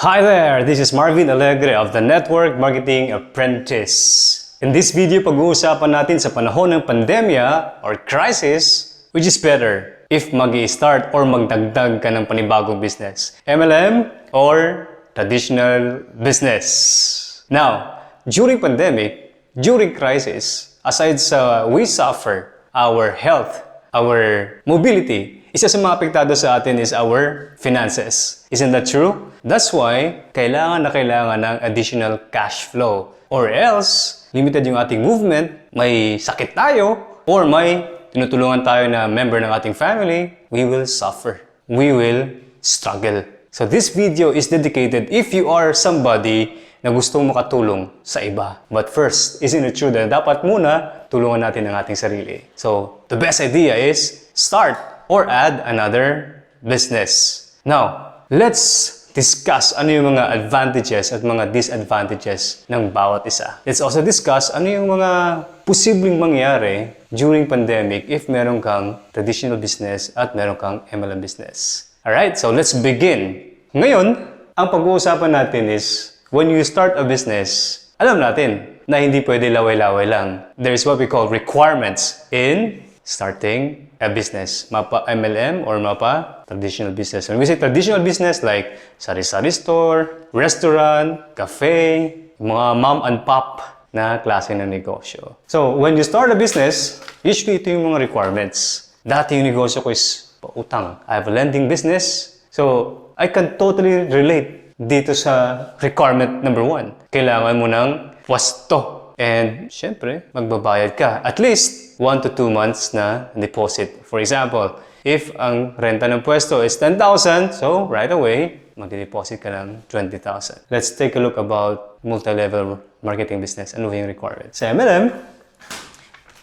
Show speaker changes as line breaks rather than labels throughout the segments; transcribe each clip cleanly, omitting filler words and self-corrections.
Hi there! This is Marvin Alegre of the Network Marketing Apprentice. In this video, pag-uusapan natin sa panahon ng pandemya or crisis, which is better if mag-i-start or magdagdag ka ng panibagong business, MLM or traditional business. Now, during pandemic, during crisis, aside sa we suffer our health, our mobility, isa sa mga apektado sa atin is our finances. Isn't that true? That's why, kailangan ng additional cash flow. Or else, limited yung ating movement, may sakit tayo, or may tinutulungan tayo na member ng ating family, we will suffer. We will struggle. So this video is dedicated if you are somebody na gustong makatulong sa iba. But first, isn't it true na dapat muna tulungan natin ang ating sarili? So, the best idea is start or add another business. Now, let's discuss ano yung mga advantages at mga disadvantages ng bawat isa. Let's also discuss ano yung mga posibleng mangyari during pandemic if meron kang traditional business at meron kang MLM business. Alright, so let's begin. Ngayon, ang pag-uusapan natin is when you start a business, alam natin na hindi pwede laway-laway lang. There is what we call requirements in starting a business. Mapa MLM or mapa traditional business. When we say traditional business like sari-sari store, restaurant, cafe, mga mom and pop na klase ng negosyo. So, when you start a business, usually ito yung mga requirements. Dati yung negosyo ko is pautang. I have a lending business. So, I can totally relate dito sa requirement number 1. Kailangan mo ng pwesto. And, syempre, magbabayad ka. At least, 1 to 2 months na deposit. For example, if ang renta ng pwesto is 10,000, so right away, magde-deposit ka ng 20,000. Let's take a look about multi-level marketing business. Ano yung requirements? Sa MLM,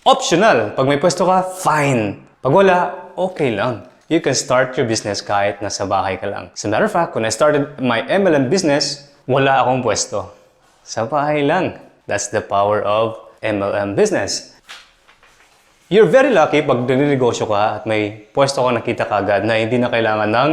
optional. Pag may pwesto ka, fine. Pag wala, okay lang. You can start your business kahit nasa bahay ka lang. As a matter of fact, when I started my MLM business, wala akong pwesto. Sa bahay lang. That's the power of MLM business. You're very lucky pag ninegosyo ka at may pwesto ka nakita kagad na hindi na kailangan ng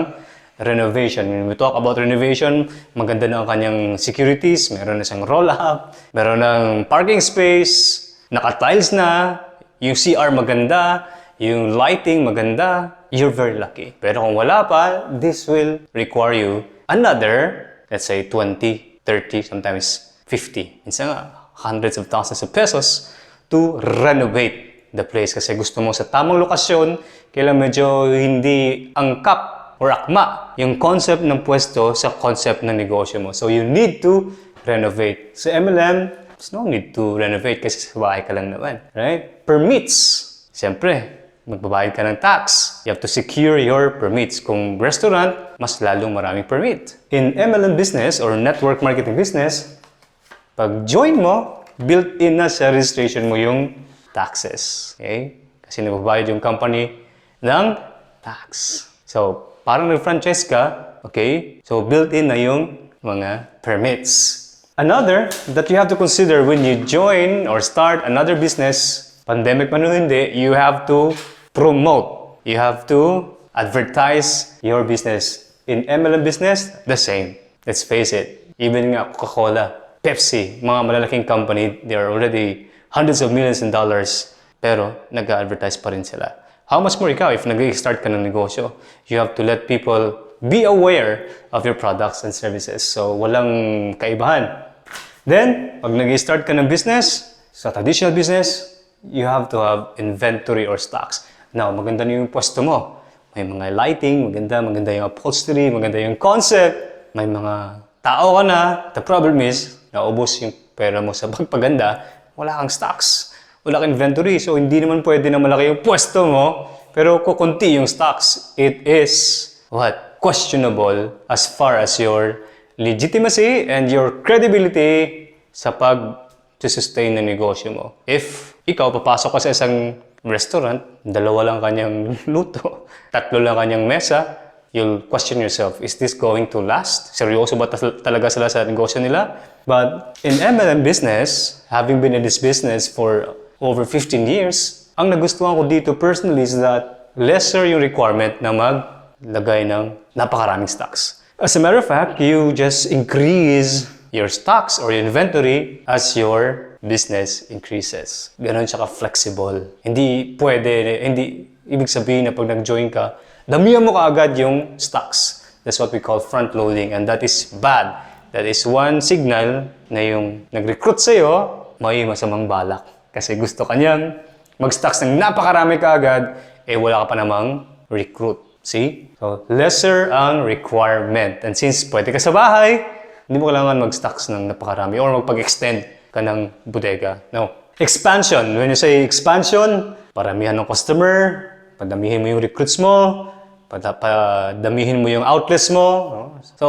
renovation. When we talk about renovation, maganda na ang kanyang securities, meron na siyang roll-up, meron ng parking space, naka-tiles na, yung CR maganda, yung lighting maganda, you're very lucky. Pero kung wala pa, this will require you another, let's say 20, 30, sometimes 50. Minsan nga, hundreds of thousands of pesos to renovate the place kasi gusto mo sa tamang lokasyon, kailan medyo hindi angkap or akma yung concept ng pwesto sa concept ng negosyo mo. So you need to renovate. Sa MLM, there's no need to renovate kasi sa bahay ka lang naman. Right? Permits. Siyempre, magbabayad ka ng tax. You have to secure your permits. Kung restaurant, mas lalong maraming permit. In MLM business or network marketing business, pag join mo, built-in na sa registration mo yung taxes. Okay? Kasi nababayad yung company ng tax. So, parang nag-franchise ka, okay? So, built-in na yung mga permits. Another that you have to consider when you join or start another business, pandemic man o hindi, you have to promote. You have to advertise your business. In MLM business, the same. Let's face it. Even nga Coca-Cola, Pepsi, mga malalaking company, they are already hundreds of millions in dollars, pero nag-advertise pa rin sila. How much more ikaw if nag-start ka ng negosyo? You have to let people be aware of your products and services. So, walang kaibahan. Then, pag nag-start ka ng business, sa traditional business, you have to have inventory or stocks. Now, maganda na yung pwesto mo. May mga lighting, maganda yung upholstery, maganda yung concept, may mga tao ka na. The problem is, naubos yung pera mo sa pagpaganda, wala kang stocks, wala kang inventory, so hindi naman pwede na malaki yung pwesto mo, pero kukunti yung stocks. It is, what? Questionable as far as your legitimacy and your credibility sa pag-sustain ng negosyo mo. If ikaw papasok ka sa isang restaurant, 2 lang kanyang luto, 3 lang kanyang mesa, you'll question yourself, is this going to last? Seryoso ba talaga sila sa negosyo nila? But in MLM business, having been in this business for over 15 years, ang nagustuhan ko dito personally is that lesser yung requirement na maglagay ng napakaraming stocks. As a matter of fact, you just increase your stocks or your inventory as your business increases. Ganon siya ka-flexible. Hindi pwede, hindi ibig sabihin na pag nag-join ka, damihan mo kaagad yung stocks. That's what we call front-loading, and that is bad. That is one signal na yung nag-recruit sa'yo, may masamang balak. Kasi gusto kanyang mag-stocks ng napakarami kaagad, wala ka pa namang recruit. See? So, lesser ang requirement. And since pwede ka sa bahay, hindi mo kailangan mag-stocks ng napakarami or magpag-extend ka ng bodega. No. Expansion. When you say expansion, paramihan ng customer, padamihin mo yung recruits mo, padamihin mo yung outlets mo. No? So,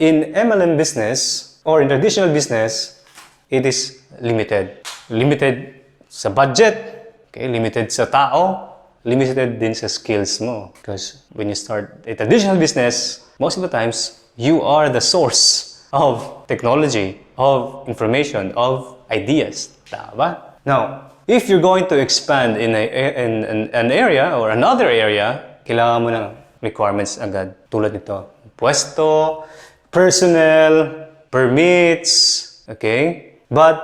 in MLM business or in traditional business, it is limited. Limited sa budget, okay? Limited sa tao, limited din sa skills mo. Because when you start a traditional business, most of the times, you are the source of technology, of information, of ideas. Tama? Now, if you're going to expand in an area or another area, kailangan mo ng requirements agad. Tulad nito, pwesto, personnel, permits, okay? But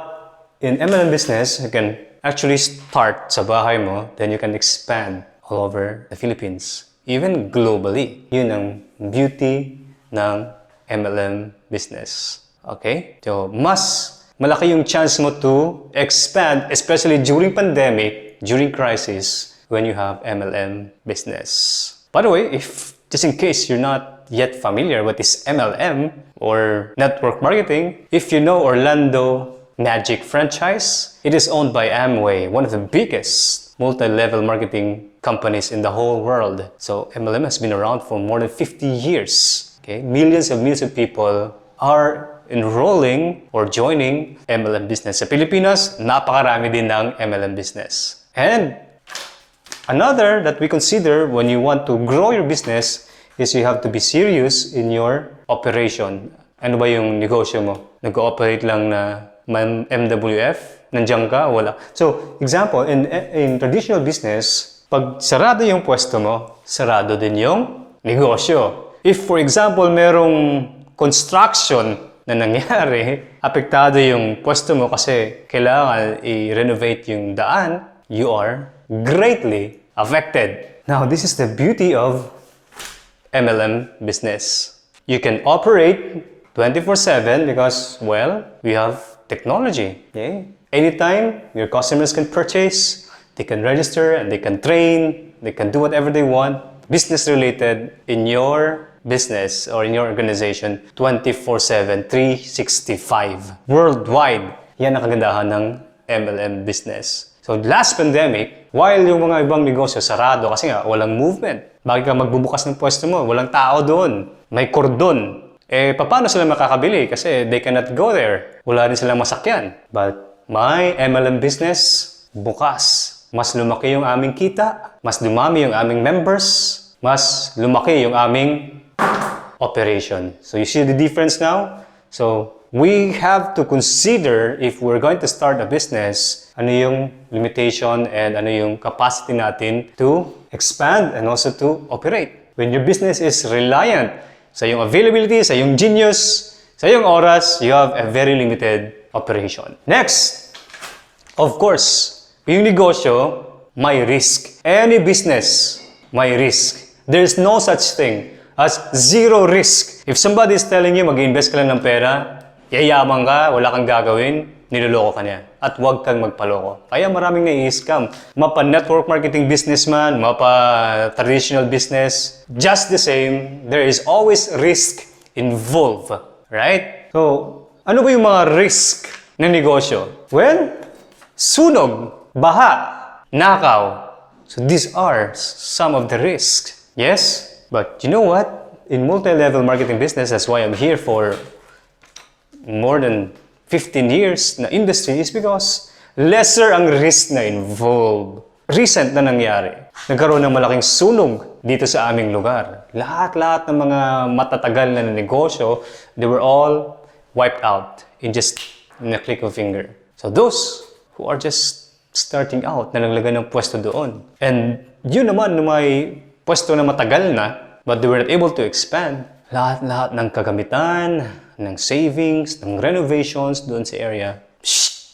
in MLM business, you can actually start sa bahay mo, then you can expand all over the Philippines, even globally. Yun ang beauty ng MLM business. Okay? So, mas malaki yung chance mo to expand, especially during pandemic, during crisis, when you have MLM business. By the way, if just in case you're not yet familiar with this MLM or network marketing, if you know Orlando Magic franchise, it is owned by Amway, one of the biggest multi-level marketing companies in the whole world. So MLM has been around for more than 50 years. Okay? Millions of people are enrolling or joining MLM business. Sa Pilipinas, napakarami din ng MLM business. And another that we consider when you want to grow your business is you have to be serious in your operation. Ano ba yung negosyo mo? Nag-ooperate lang na MWF? Nandiyan ka? Wala. So, example, in traditional business, pag sarado yung pwesto mo, sarado din yung negosyo. If, for example, merong construction na nangyari, apektado yung pwesto mo kasi kailangan i-renovate yung daan, you are greatly affected. Now, this is the beauty of MLM business. You can operate 24/7 because, well, we have technology. Okay? Anytime, your customers can purchase, they can register, and they can train, they can do whatever they want, business-related in your business or in your organization 24/7, 365. Worldwide. Yan ang kagandahan ng MLM business. So last pandemic, while yung mga ibang negosyo sarado kasi nga walang movement, bakit ka magbubukas ng pwesto mo? Walang tao doon. May kordon. Paano sila makakabili? Kasi they cannot go there. Wala rin silang masakyan. But my MLM business, bukas. Mas lumaki yung aming kita, mas dumami yung aming members, mas lumaki yung aming operation. So you see the difference now? So we have to consider if we're going to start a business, ano yung limitation and ano yung capacity natin to expand and also to operate. When your business is reliant sa yung availability, sa yung genius, sa yung oras, you have a very limited operation. Next, of course, yung negosyo, may risk. Any business, may risk. There's no such thing as zero risk. If somebody is telling you mag-invest ka lang ng pera, yayaman ka, wala kang gagawin, niloloko ka niya. At huwag kang magpaloko. Kaya maraming nai-scam. Mapa-network marketing businessman, mapa-traditional business, just the same, there is always risk involved. Right? So, ano ba yung mga risk ng negosyo? Well, sunog, baha, nakaw. So these are some of the risks. Yes? But you know what? In multi-level marketing business, that's why I'm here for more than 15 years na industry is because lesser ang risk na involved. Recent na nangyari. Nagkaroon ng malaking sunog dito sa aming lugar. Lahat-lahat ng mga matatagal na negosyo, they were all wiped out in just a click of a finger. So those who are just starting out, nalaglagan ng pwesto doon. And yun naman na may pwesto na matagal na, but they were not able to expand, Lahat-lahat ng kagamitan, ng savings, ng renovations doon sa area,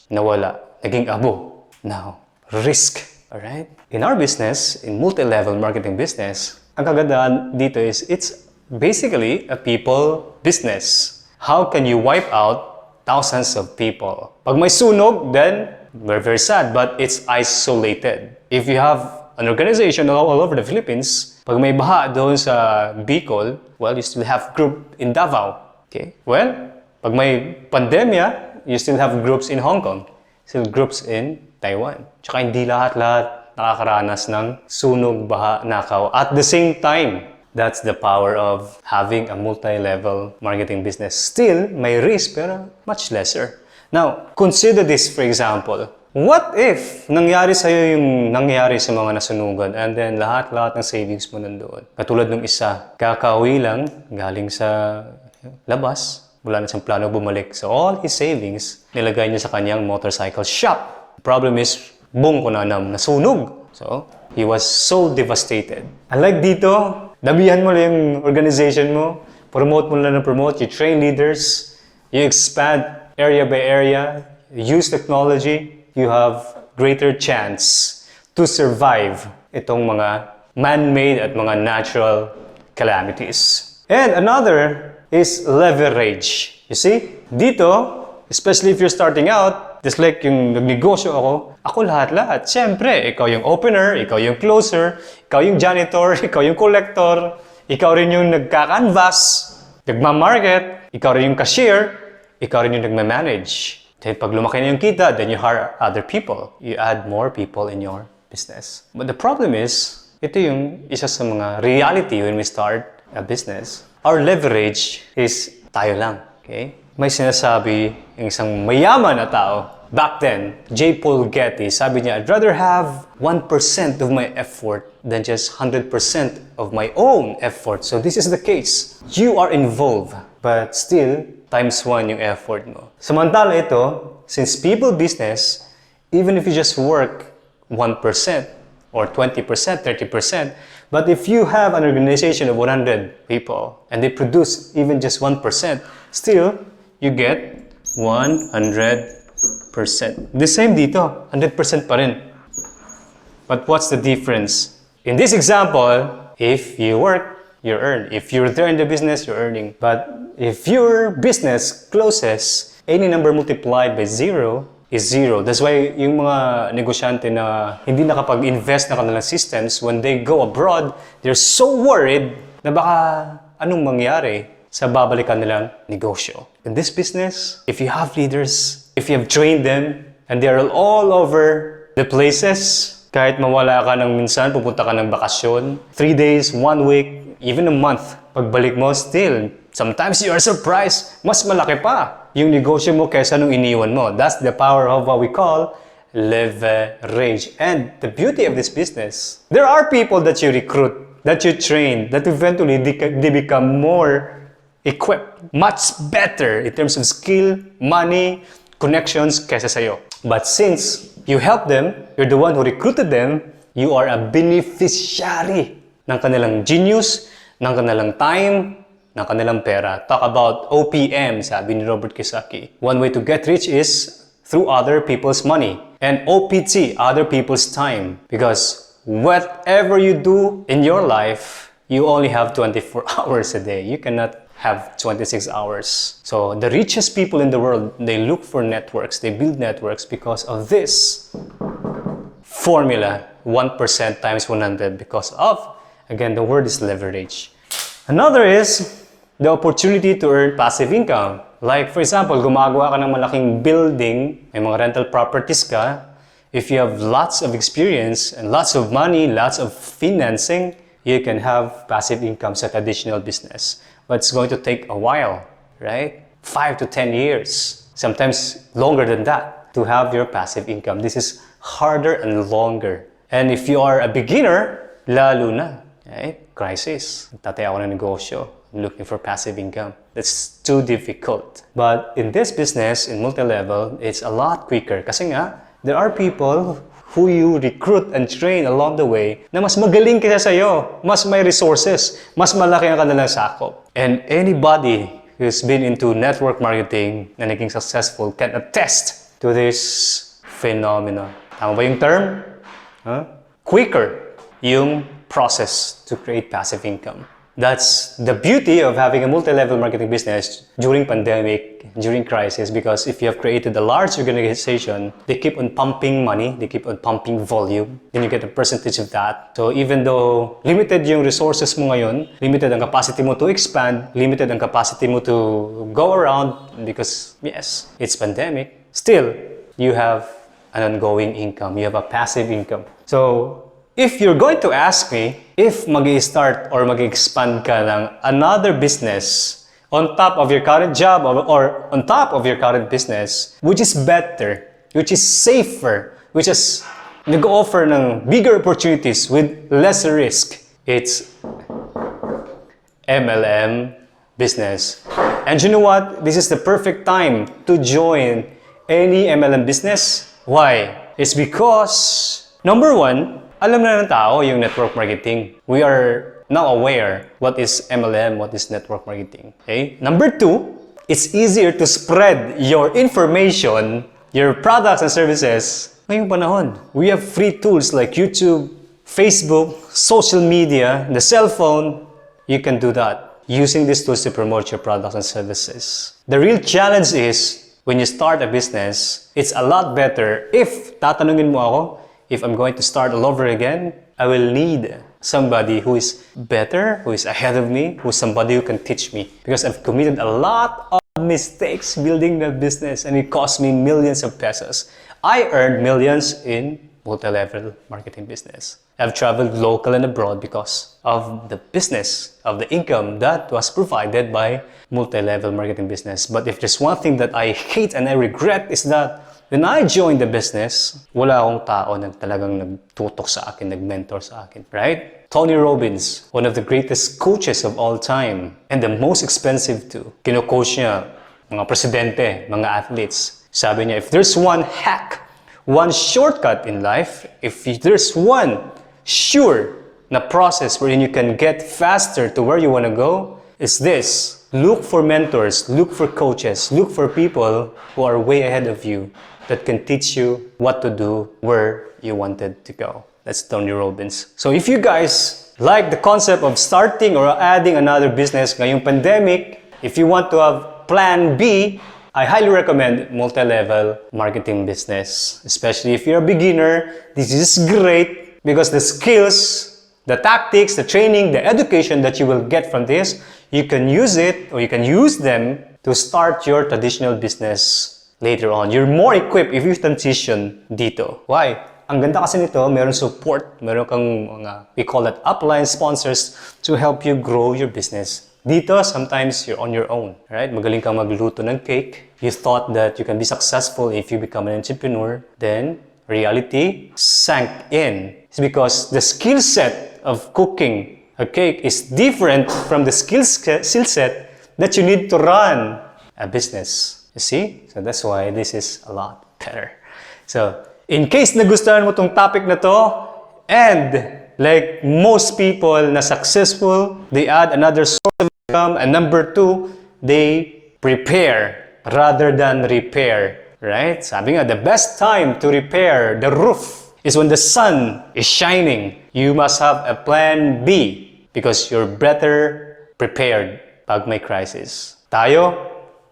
nawala. Naging abo. Now, risk. Alright? In our business, in multi-level marketing business, ang kagandahan dito is it's basically a people business. How can you wipe out thousands of people? Pag may sunog, then we're very sad, but it's isolated. If you have an organization all over the Philippines, pag may baha doon sa Bicol, well, you still have group in Davao. Okay? Well, pag may pandemya, you still have groups in Hong Kong. Still groups in Taiwan. Tsaka hindi lahat-lahat nakakaranas ng sunog, baha, nakaw at the same time. That's the power of having a multi-level marketing business. Still, may risk pero much lesser. Now, consider this for example. What if nangyari sa'yo yung nangyari sa mga nasunugan and then lahat-lahat ng savings mo nandoon? Katulad ng isa, kakauwi lang galing sa labas, wala na siyang plano bumalik. So all his savings, nilagay niya sa kanyang motorcycle shop. The problem is, boom ko na nasunog. So, he was so devastated. Unlike dito, dabihan mo lang yung organization mo, promote mo lang na promote, you train leaders, you expand area by area, use technology, you have greater chance to survive itong mga man-made at mga natural calamities. And another is leverage. You see, dito, especially if you're starting out, just like yung nagnegosyo ako lahat-lahat. Siyempre, ikaw yung opener, ikaw yung closer, ikaw yung janitor, ikaw yung collector, ikaw rin yung nagka-canvas, nagma-market, ikaw rin yung cashier, ikaw rin yung nagma-manage. Then pag lumaki na yung kita, then you hire other people. You add more people in your business. But the problem is, ito yung isa sa mga reality when we start a business. Our leverage is tayo lang. Okay? May sinasabi yung isang mayaman na tao. Back then, J. Paul Getty, sabi niya, I'd rather have 1% of my effort than just 100% of my own effort. So this is the case. You are involved, but still, times 1 yung effort mo. Samantala ito, since people business, even if you just work 1% or 20%, 30%, but if you have an organization of 100 people and they produce even just 1%, still, you get 100%. The same dito, 100% pa rin. But what's the difference? In this example, if you work, you earn. If you're there in the business, you're earning. But if your business closes, any number multiplied by 0 is 0. That's why yung mga negosyante na hindi nakapag-invest na kanilang systems, when they go abroad, they're so worried na baka anong mangyari sa babalikan nilang negosyo. In this business, if you have leaders, if you have trained them, and they are all over the places, kahit mawala ka ng minsan, pupunta ka ng bakasyon, 3 days, 1 week, even a month, pagbalik mo, still, sometimes you are surprised, mas malaki pa yung negosyo mo kaysa nung iniwan mo. That's the power of what we call leverage. And the beauty of this business, there are people that you recruit, that you train, that eventually they become more equipped, much better in terms of skill, money, connections kaysa sa'yo. But since you help them, you're the one who recruited them, you are a beneficiary ng kanilang genius, ng kanilang time, ng kanilang pera. Talk about OPM, sabi ni Robert Kiyosaki. One way to get rich is through other people's money. And OPT, other people's time. Because whatever you do in your life, you only have 24 hours a day. You cannot have 26 hours. So the richest people in the world, they look for networks, they build networks because of this formula, 1% times 100, because of, again, the word is leverage. Another is the opportunity to earn passive income. Like for example, gumagawa ka ng malaking building, may mga rental properties ka, if you have lots of experience and lots of money, lots of financing, you can have passive income sa additional business. But it's going to take a while, right? 5 to 10 years, sometimes longer than that, to have your passive income. This is harder and longer. And if you are a beginner, lalo na, right? Crisis. Tatay ako ng negosyo, looking for passive income. That's too difficult. But in this business, in multi-level, it's a lot quicker. Kasi nga, there are people who you recruit and train along the way na mas magaling kaysa sa'yo, mas may resources, mas malaki ang kanilang sakop. And anybody who's been into network marketing na naging successful can attest to this phenomenon. Tama ba yung term? Quicker yung process to create passive income. That's the beauty of having a multi-level marketing business during pandemic, during crisis, because if you have created a large organization, they keep on pumping money, they keep on pumping volume, then you get a percentage of that. So even though limited yung resources mo ngayon, limited ang capacity mo to expand, limited ang capacity mo to go around, because yes, it's pandemic, still, you have an ongoing income, you have a passive income. So, if you're going to ask me if mag-i-start or mag-expand ka ng another business on top of your current job or on top of your current business, which is better, which is safer, which is nag-offer ng bigger opportunities with lesser risk, it's MLM business. And you know what? This is the perfect time to join any MLM business. Why? It's because, number one, alam na ng tao yung network marketing. We are now aware what is MLM, what is network marketing. Okay? Number two, it's easier to spread your information, your products and services ngayong panahon. We have free tools like YouTube, Facebook, social media, the cell phone. You can do that using these tools to promote your products and services. The real challenge is when you start a business, it's a lot better if tatanungin mo ako, if I'm going to start all over again, I will need somebody who is better, who is ahead of me, who's somebody who can teach me. Because I've committed a lot of mistakes building the business and it cost me millions of pesos. I earned millions in multi-level marketing business. I've traveled local and abroad because of the business, of the income that was provided by multi-level marketing business. But if there's one thing that I hate and I regret is that when I joined the business, wala akong tao na talagang nagtutok sa akin, nag-mentor sa akin, right? Tony Robbins, one of the greatest coaches of all time, and the most expensive too. Kino-coach niya mga presidente, mga athletes. Sabi niya, if there's one hack, one shortcut in life, if there's one sure na process wherein you can get faster to where you want to go, is this. Look for mentors, look for coaches, look for people who are way ahead of you that can teach you what to do where you wanted to go. That's Tony Robbins. So if you guys like the concept of starting or adding another business ngayong pandemic, if you want to have plan B, I highly recommend multi-level marketing business. Especially if you're a beginner, this is great because the skills, the tactics, the training, the education that you will get from this, you can use it or you can use them to start your traditional business later on. You're more equipped if you transition dito. Why? Ang ganda kasi nito, meron support, meron kang mga, we call that upline sponsors to help you grow your business. Dito, sometimes you're on your own, right? Magaling kang magluto ng cake. You thought that you can be successful if you become an entrepreneur. Then, reality sank in. It's because the skill set of cooking a cake is different from the skill set that you need to run a business. You see? So that's why this is a lot better. So, in case nagustuhan mo tong topic na to, and like most people na successful, they add another source of income, and number two, they prepare rather than repair. Right? Sabi nga, the best time to repair the roof is when the sun is shining. You must have a plan B because you're better prepared pag may crisis. Tayo,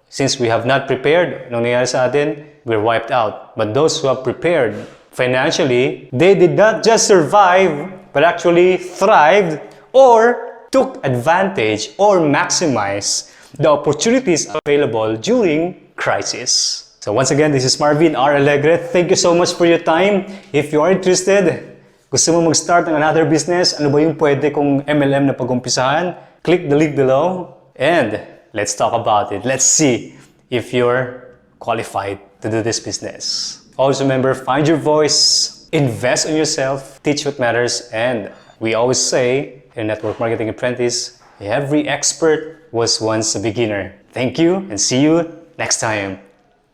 since we have not prepared, anong nangyari sa atin? We're wiped out. But those who have prepared financially, they did not just survive, but actually thrived or took advantage or maximized the opportunities available during crisis. So once again, this is Marvin R. Alegre. Thank you so much for your time. If you are interested, gusto mo mag-start ng another business, ano ba yung pwede kong MLM na pag-umpisahan? Click the link below and let's talk about it. Let's see if you're qualified to do this business. Always remember, find your voice, invest in yourself, teach what matters, and we always say in Network Marketing Apprentice, every expert was once a beginner. Thank you and see you next time.